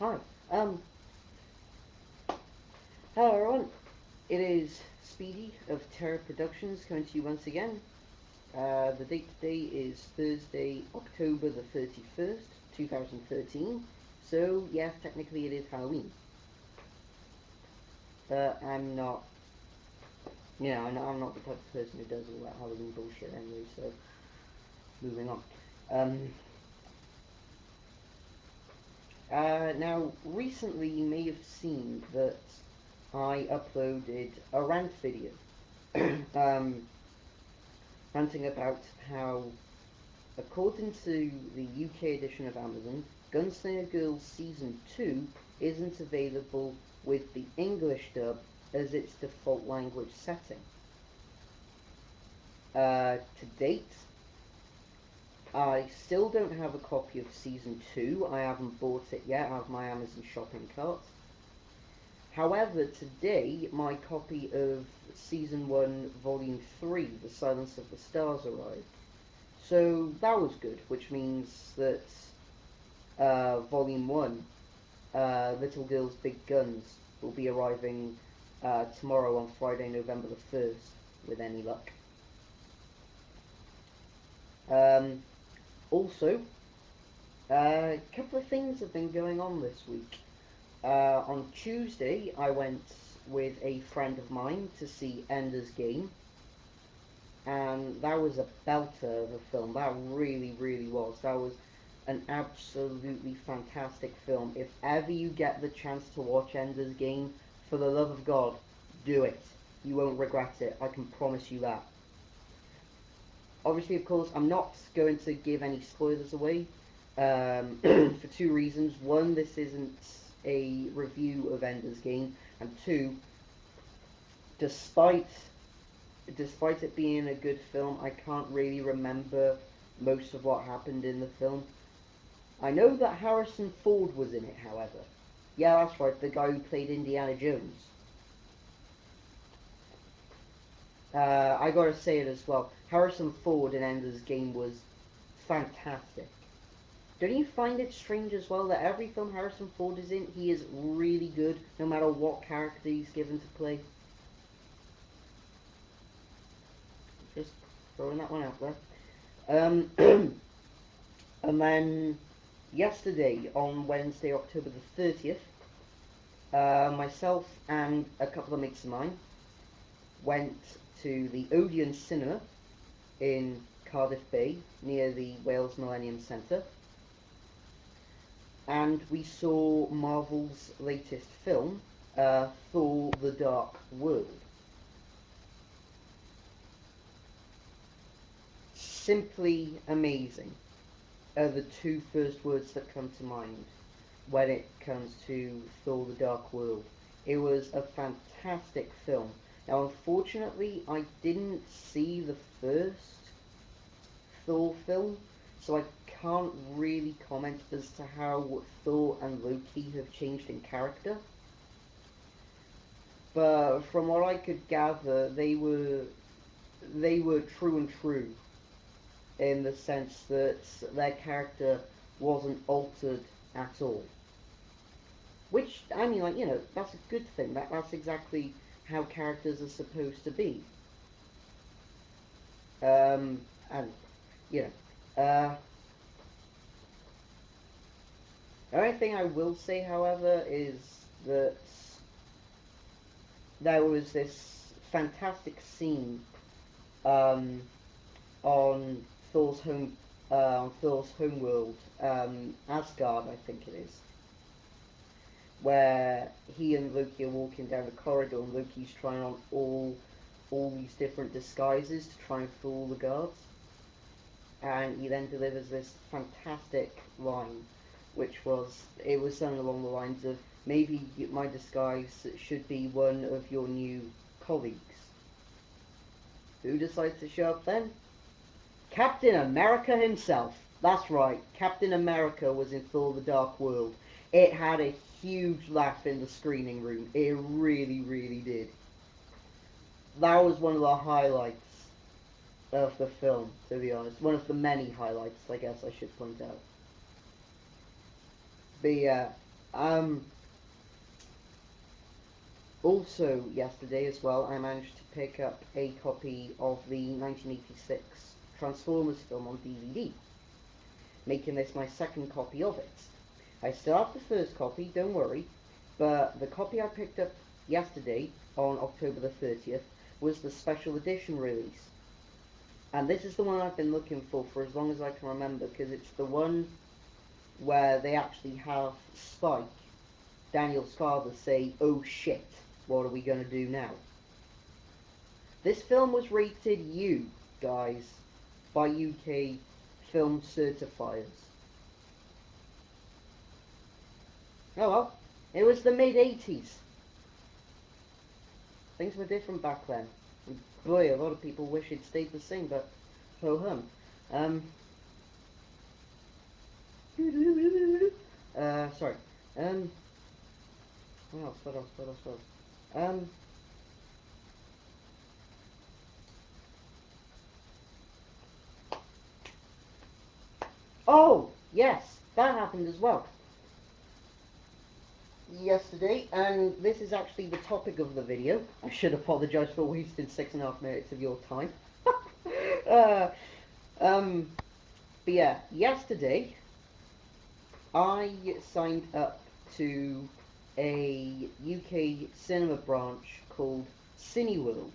Hi. Um, Hello everyone. It is Speedy of Terra Productions coming to you once again. The date today is Thursday, October the 31st, 2013. So, yes, technically it is Halloween. I'm not, I'm not the type of person who does all that Halloween bullshit anyway, so moving on. Now, recently you may have seen that I uploaded a rant video. um, Ranting about how, according to the UK edition of Amazon, Gunslinger Girls Season 2 isn't available with the English dub as its default language setting. To date, I still don't have a copy of Season 2. I haven't bought it yet out of my Amazon shopping cart. However, today my copy of Season 1, Volume 3, The Silence of the Stars, arrived. So that was good, which means that Volume 1, Little Girls Big Guns, will be arriving tomorrow on Friday, November the 1st, with any luck. Also, a couple of things have been going on this week. On Tuesday, I went with a friend of mine to see Ender's Game, and that was a belter of a film. That really, really was. That was an absolutely fantastic film. If ever you get the chance to watch Ender's Game, for the love of God, do it. You won't regret it. I can promise you that. Obviously, of course, I'm not going to give any spoilers away for two reasons. One, this isn't a review of Ender's Game, and two, despite it being a good film, I can't really remember most of what happened in the film. I know that Harrison Ford was in it, however. Yeah, that's right, the guy who played Indiana Jones. I gotta say it as well. Harrison Ford in Ender's Game was fantastic. Don't you find it strange as well that every film Harrison Ford is in, he is really good, no matter what character he's given to play? Just throwing that one out there. And then yesterday, on Wednesday, October the 30th, myself and a couple of mates of mine went to the Odeon Cinema in Cardiff Bay, near the Wales Millennium Centre, and we saw Marvel's latest film, Thor: The Dark World. Simply amazing are the two first words that come to mind when it comes to Thor: The Dark World. It was a fantastic film. Now, unfortunately, I didn't see the first Thor film, so I can't really comment as to how Thor and Loki have changed in character. But from what I could gather, they were true and true in the sense that their character wasn't altered at all. Which, I mean, like, that's a good thing. That's exactly how characters are supposed to be. And, the only thing I will say, however, is that there was this fantastic scene on Thor's home world, Asgard, I think it is, where he and Loki are walking down the corridor, and Loki's trying on all these different disguises to try and fool the guards, and he then delivers this fantastic line, which was something along the lines of, maybe my disguise should be one of your new colleagues. Who decides to show up then? Captain America himself. That's right, Captain America was in Thor: The Dark World. It had a huge laugh in the screening room. It really, really did. That was one of the highlights of the film, to be honest. One of the many highlights, I guess I should point out. But yeah, Um, Also, yesterday as well, I managed to pick up a copy of the 1986 Transformers film on DVD, making this my second copy of it. I still have the first copy, don't worry, but the copy I picked up yesterday, on October the 30th, was the special edition release. And this is the one I've been looking for as long as I can remember, because it's the one where they actually have Spike, Daniel's father, say, "Oh shit, what are we going to do now?" This film was rated U, guys, by UK film certifiers. Oh well, it was the mid-80s. Things were different back then. And boy, a lot of people wish it stayed the same, but ho-hum. Um, sorry. Um, what else? Oh, yes, that happened as well yesterday, and this is actually the topic of the video. I should apologise for wasting 6.5 minutes of your time. uh, um, but yeah, yesterday I signed up to a UK cinema branch called Cineworld.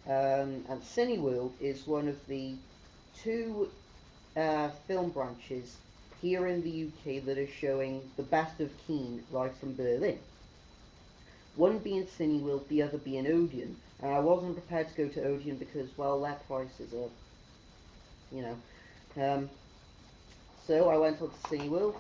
And Cineworld is one of the two film branches here in the UK that are showing the best of Keen live from Berlin. One being Cineworld, the other being Odeon. And I wasn't prepared to go to Odeon because, well, their prices are, you know. So I went on to Cineworld,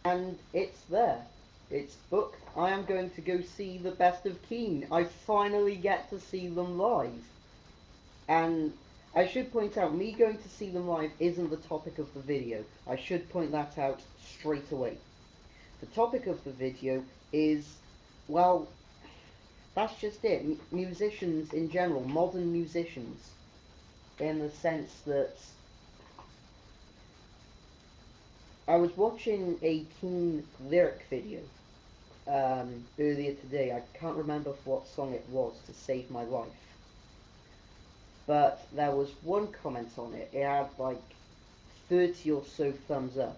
and it's there. It's booked. I am going to go see the best of Keen. I finally get to see them live. And I should point out, me going to see them live isn't the topic of the video. I should point that out straight away. The topic of the video is, well, that's just it. Musicians in general, modern musicians, in the sense that I was watching a Keen lyric video earlier today. I can't remember what song it was, to save my life. But there was one comment on it. It had like 30 or so thumbs up.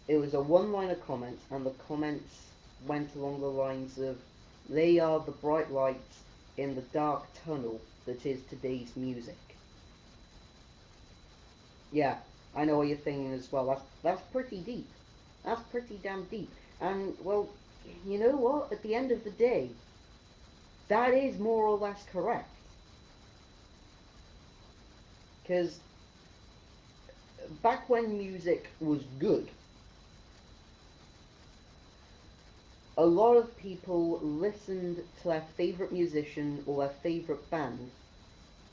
It was a one-liner comment, and the comments went along the lines of, "They are the bright lights in the dark tunnel that is today's music." Yeah, I know what you're thinking as well. That's pretty deep. That's pretty damn deep. And, well, you know what? At the end of the day, that is more or less correct. Because back when music was good, a lot of people listened to their favourite musician or their favourite band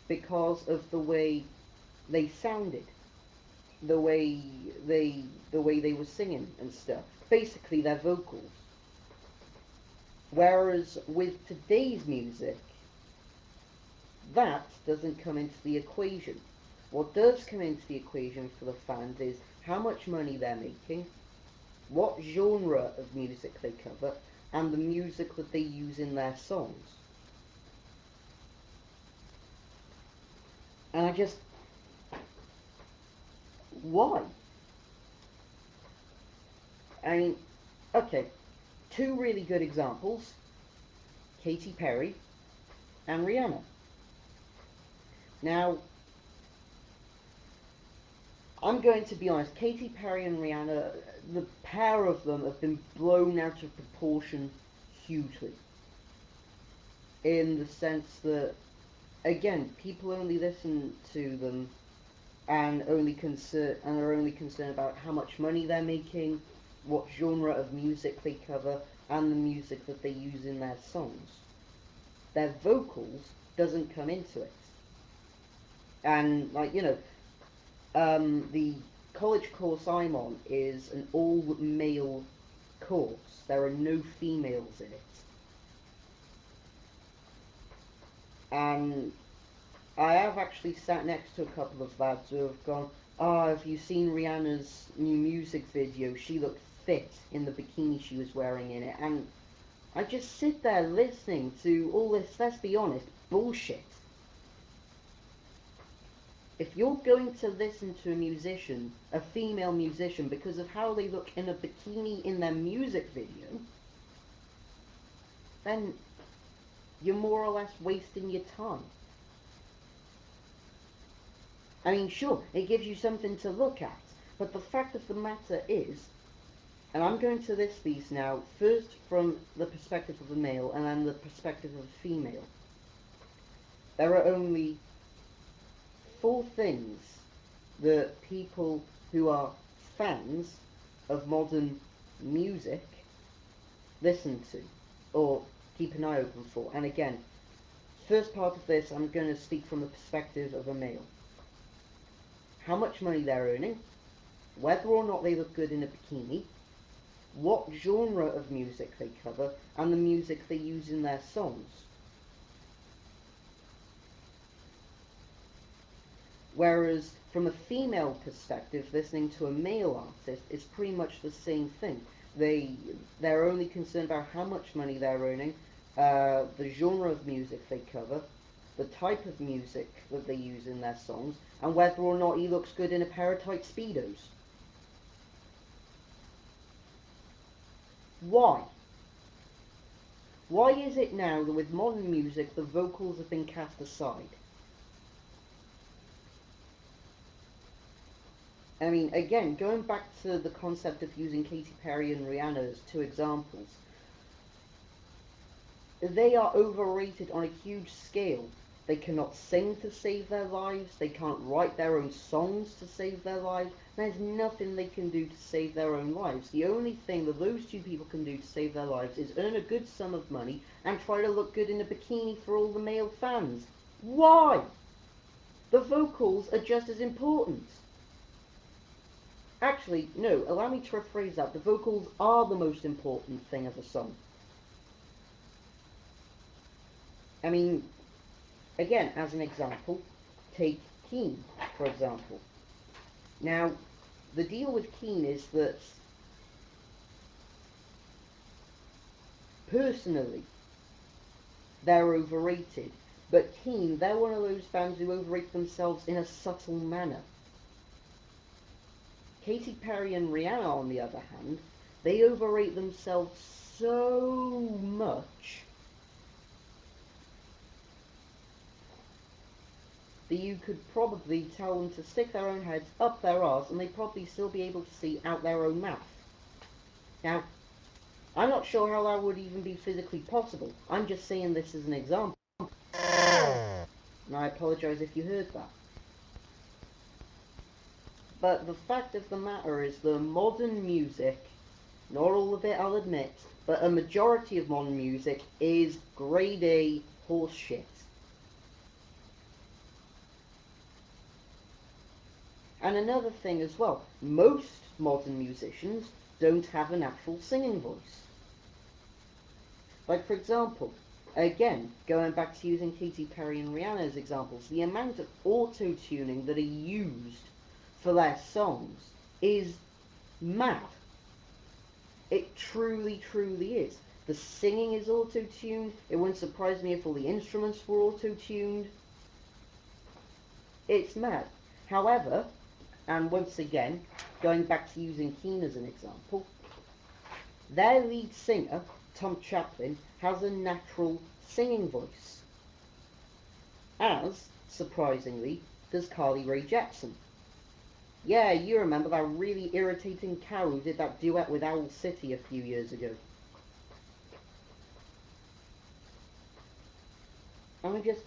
because of the way they sounded, the way they were singing and stuff. Basically, their vocals. Whereas with today's music, that doesn't come into the equation. What does come into the equation for the fans is how much money they're making, what genre of music they cover, and the music that they use in their songs. And I just... why? I mean, okay, two really good examples, Katy Perry and Rihanna. Now, I'm going to be honest, Katy Perry and Rihanna, the pair of them have been blown out of proportion hugely. In the sense that, again, people only listen to them and are only concerned about how much money they're making, what genre of music they cover, and the music that they use in their songs. Their vocals doesn't come into it. And, like, you know, the college course I'm on is an all-male course. There are no females in it. And I have actually sat next to a couple of lads who have gone, Have you seen Rihanna's new music video? She looked fit in the bikini she was wearing in it. And I just sit there listening to all this, let's be honest, bullshit. If you're going to listen to a musician, a female musician, because of how they look in a bikini in their music video, then you're more or less wasting your time. I mean, sure, it gives you something to look at, but the fact of the matter is, and I'm going to list these now, first from the perspective of a male and then the perspective of a female. There are only 4 things that people who are fans of modern music listen to, or keep an eye open for. And again, first part of this, I'm going to speak from the perspective of a male. How much money they're earning, whether or not they look good in a bikini, what genre of music they cover, and the music they use in their songs. Whereas, from a female perspective, listening to a male artist is pretty much the same thing. They're only concerned about how much money they're earning, the genre of music they cover, the type of music that they use in their songs, and whether or not he looks good in a pair of tight Speedos. Why? Why is it now that with modern music the vocals have been cast aside? I mean, again, going back to the concept of using Katy Perry and Rihanna as 2 examples, they are overrated on a huge scale. They cannot sing to save their lives, they can't write their own songs to save their lives, there's nothing they can do to save their own lives. The only thing that those 2 people can do to save their lives is earn a good sum of money and try to look good in a bikini for all the male fans. Why? The vocals are just as important. Actually, no, allow me to rephrase that. The vocals are the most important thing of a song. I mean, again, as an example, take Keane, for example. Now, the deal with Keane is that, personally, they're overrated. But Keane, they're one of those bands who overrate themselves in a subtle manner. Katy Perry and Rihanna, on the other hand, they overrate themselves so much that you could probably tell them to stick their own heads up their arse and they'd probably still be able to see out their own mouth. Now, I'm not sure how that would even be physically possible. I'm just saying this as an example. And I apologise if you heard that. But the fact of the matter is the modern music, not all of it I'll admit, but a majority of modern music is grade A horseshit. And another thing as well, most modern musicians don't have a natural singing voice. Like, for example, again, going back to using Katy Perry and Rihanna as examples, the amount of auto-tuning that are used for their songs is mad. It truly, truly is. The singing is auto-tuned. It wouldn't surprise me if all the instruments were auto-tuned. It's mad. However, and once again, going back to using Keane as an example, their lead singer, Tom Chaplin, has a natural singing voice. As, surprisingly, does Carly Rae Jepsen. Yeah, you remember that really irritating cow who did that duet with Owl City a few years ago. And I just...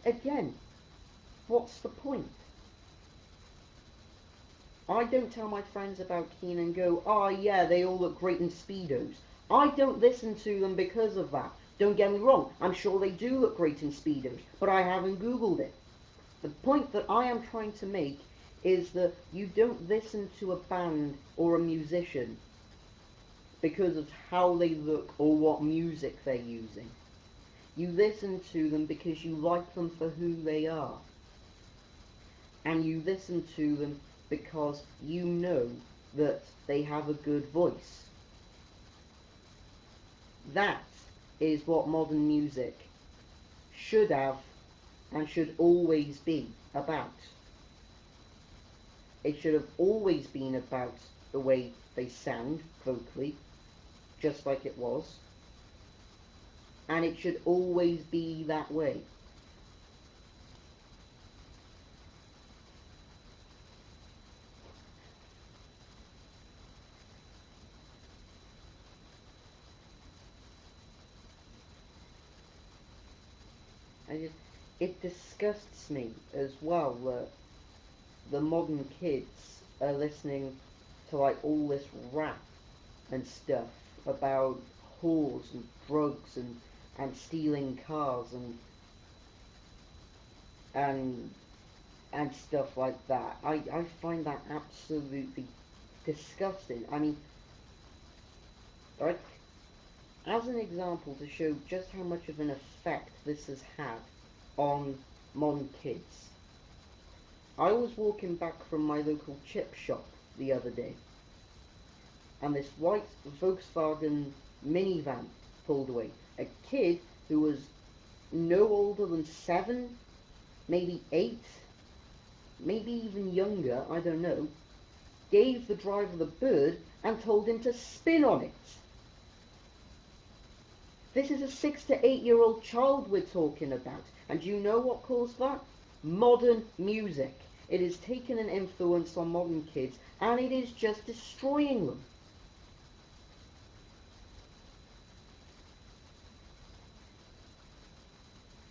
Again, what's the point? I don't tell my friends about Keane and go, oh yeah, they all look great in Speedos. I don't listen to them because of that. Don't get me wrong, I'm sure they do look great in Speedos, but I haven't Googled it. The point that I am trying to make is that you don't listen to a band or a musician because of how they look or what music they're using. You listen to them because you like them for who they are. And you listen to them because you know that they have a good voice. That is what modern music should have and should always be about. It should have always been about the way they sound vocally, just like it was. And it should always be that way. It disgusts me as well that the modern kids are listening to like all this rap and stuff about whores and drugs and stealing cars and and stuff like that. I find that absolutely disgusting. I mean, like, as an example to show just how much of an effect this has had on modern kids, I was walking back from my local chip shop the other day, and this white Volkswagen minivan pulled away. A kid who was no older than 7, maybe 8, maybe even younger, I don't know, gave the driver the bird and told him to spin on it. This is a 6 to 8-year-old child we're talking about. And do you know what caused that? Modern music. It has taken an influence on modern kids, and it is just destroying them.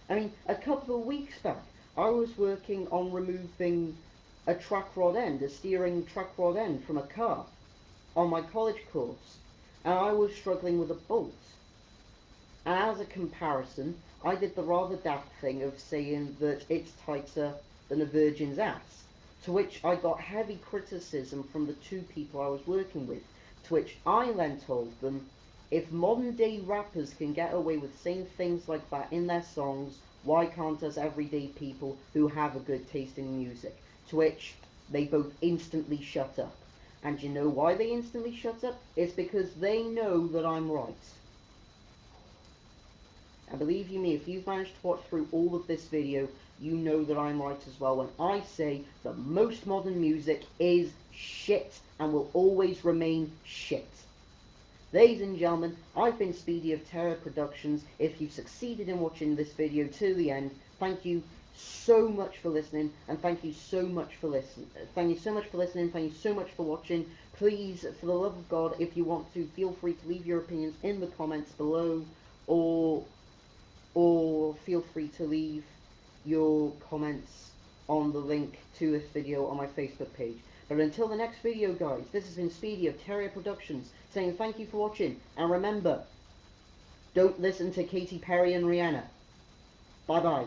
I mean, a couple of weeks back, I was working on removing a track rod end, a steering track rod end from a car on my college course, and I was struggling with a bolt. And as a comparison, I did the rather daft thing of saying that it's tighter than a virgin's ass, to which I got heavy criticism from the 2 people I was working with, to which I then told them, if modern day rappers can get away with saying things like that in their songs, why can't us everyday people who have a good taste in music? To which they both instantly shut up. And you know why they instantly shut up? It's because they know that I'm right. And believe you me, if you've managed to watch through all of this video, you know that I'm right as well when I say that most modern music is shit and will always remain shit. Ladies and gentlemen, I've been Speedy of Terror Productions. If you've succeeded in watching this video to the end, thank you so much for listening, and thank you so much for listening. Thank you so much for listening. Thank you so much for watching. Please, for the love of God, if you want to, feel free to leave your opinions in the comments below, or feel free to leave your comments on the link to this video on my Facebook page. But until the next video, guys, this has been Speedy of Terror Productions saying thank you for watching, and remember, don't listen to Katy Perry and Rihanna. Bye bye.